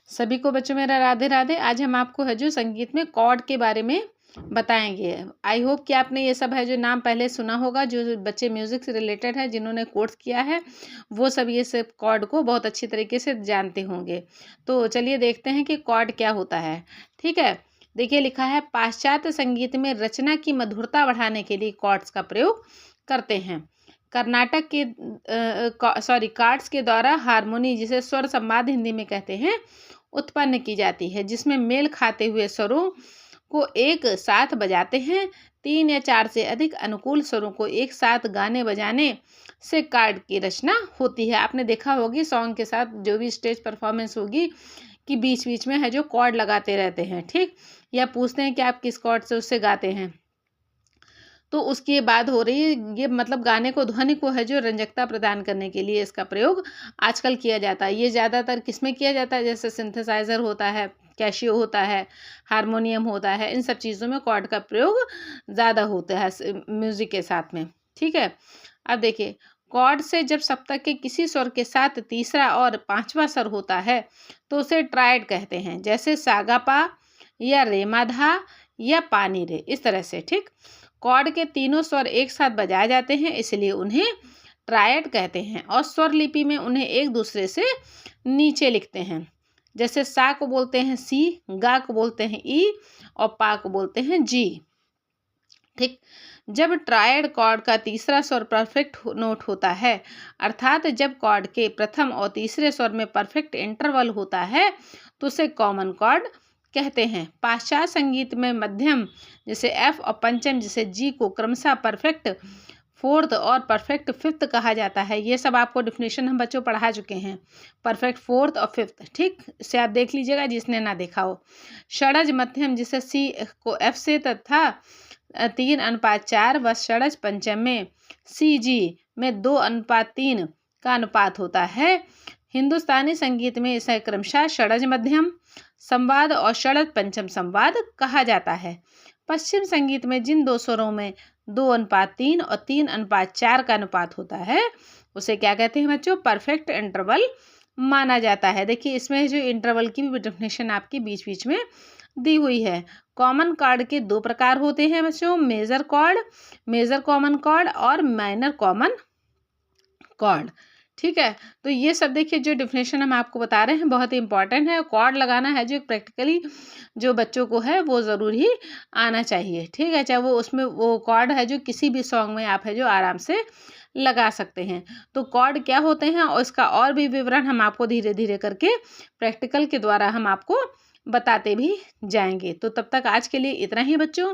सभी को बच्चों मेरा राधे राधे। आज हम आपको है जो संगीत में कॉर्ड के बारे में बताएंगे। आई होप कि आपने ये सब है जो नाम पहले सुना होगा, जो बच्चे म्यूजिक से रिलेटेड है, जिन्होंने कोर्स किया है, वो सब ये सब कॉर्ड को बहुत अच्छी तरीके से जानते होंगे। तो चलिए देखते हैं कि कॉर्ड क्या होता है। ठीक है, देखिए लिखा है, पाश्चात्य संगीत में रचना की मधुरता बढ़ाने के लिए कॉर्ड्स का प्रयोग करते हैं। कर्नाटक के कार्ड्स के द्वारा हारमोनी, जिसे स्वर संवाद हिंदी में कहते हैं, उत्पन्न की जाती है, जिसमें मेल खाते हुए स्वरों को एक साथ बजाते हैं। 3 या 4 से अधिक अनुकूल स्वरों को एक साथ गाने बजाने से कार्ड की रचना होती है। आपने देखा होगी सॉन्ग के साथ जो भी स्टेज परफॉर्मेंस होगी कि बीच बीच में है जो कॉर्ड लगाते रहते हैं, ठीक, या पूछते हैं कि आप किस कॉर्ड से उससे गाते हैं। तो उसकी बात हो रही है, ये मतलब गाने को, ध्वनि को है जो रंजकता प्रदान करने के लिए इसका प्रयोग आजकल किया जाता है। ये ज़्यादातर किसमें किया जाता है, जैसे सिंथेसाइज़र होता है, कैशियो होता है, हारमोनियम होता है, इन सब चीज़ों में कॉर्ड का प्रयोग ज़्यादा होता है म्यूज़िक के साथ में। ठीक है, अब देखिए, कॉर्ड से जब सप्तक के किसी स्वर के साथ तीसरा और पांचवा स्वर होता है तो उसे ट्रायड कहते हैं, जैसे सागापा या रेमाधा या पानी रे, इस तरह से। ठीक, कॉर्ड के तीनों स्वर एक साथ बजाए जाते हैं, इसलिए उन्हें ट्रायड कहते हैं, और स्वर लिपि में उन्हें एक दूसरे से नीचे लिखते हैं। जैसे सा को बोलते हैं सी, गा को बोलते हैं ई, और पा को बोलते हैं जी। ठीक, जब ट्रायड कॉर्ड का तीसरा स्वर परफेक्ट नोट होता है, अर्थात जब कॉर्ड के प्रथम और तीसरे स्वर में परफेक्ट इंटरवल होता है, तो उसे कॉमन कॉर्ड कहते हैं। पाश्चात्य संगीत में मध्यम जैसे एफ और पंचम जैसे जी को क्रमशः परफेक्ट फोर्थ और परफेक्ट फिफ्थ कहा जाता है। ये सब आपको डिफिनेशन हम बच्चों पढ़ा चुके हैं, परफेक्ट फोर्थ और फिफ्थ। ठीक, इसे आप देख लीजिएगा जिसने ना देखा हो। षडज मध्यम जिसे सी को एफ से तथा 3:4 व षडज पंचम में सी जी में 2:3 का अनुपात होता है। हिंदुस्तानी संगीत में इसे क्रमशः षडज मध्यम संवाद और षडज पंचम संवाद कहा जाता है। पश्चिम संगीत में जिन दो स्वरों में 2:3 और 3:4 का अनुपात होता है, उसे क्या कहते हैं बच्चों, परफेक्ट इंटरवल माना जाता है। देखिए इसमें जो इंटरवल की भी डेफिनेशन आपकी बीच बीच में दी हुई है। कॉमन कॉर्ड के 2 प्रकार होते हैं बच्चों, major chord, major common chord, और माइनर कॉमन कॉर्ड। ठीक है, तो ये सब देखिए जो डिफिनेशन हम आपको बता रहे हैं बहुत ही इंपॉर्टेंट है। कॉर्ड लगाना है जो प्रैक्टिकली जो बच्चों को है वो ज़रूर ही आना चाहिए। ठीक है, चाहे वो उसमें वो कॉर्ड है जो किसी भी सॉन्ग में आप है जो आराम से लगा सकते हैं। तो कॉर्ड क्या होते हैं और इसका और भी विवरण हम आपको धीरे धीरे करके प्रैक्टिकल के द्वारा हम आपको बताते भी जाएंगे। तो तब तक आज के लिए इतना ही बच्चों।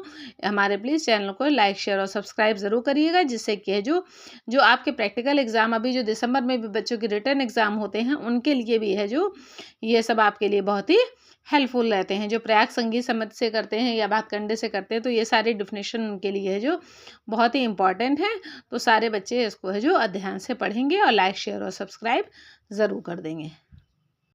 हमारे प्लीज़ चैनल को लाइक शेयर और सब्सक्राइब ज़रूर करिएगा, जिससे कि जो आपके प्रैक्टिकल एग्ज़ाम अभी जो दिसंबर में भी बच्चों के रिटर्न एग्ज़ाम होते हैं, उनके लिए भी है जो ये सब आपके लिए बहुत ही हेल्पफुल रहते हैं। जो प्रयाग संगीत समिति से करते हैं या भातखंडे से करते हैं, तो ये सारी डिफिनेशन उनके लिए है जो बहुत ही इंपॉर्टेंट है। तो सारे बच्चे इसको है जो ध्यान से पढ़ेंगे और लाइक शेयर और सब्सक्राइब ज़रूर कर देंगे।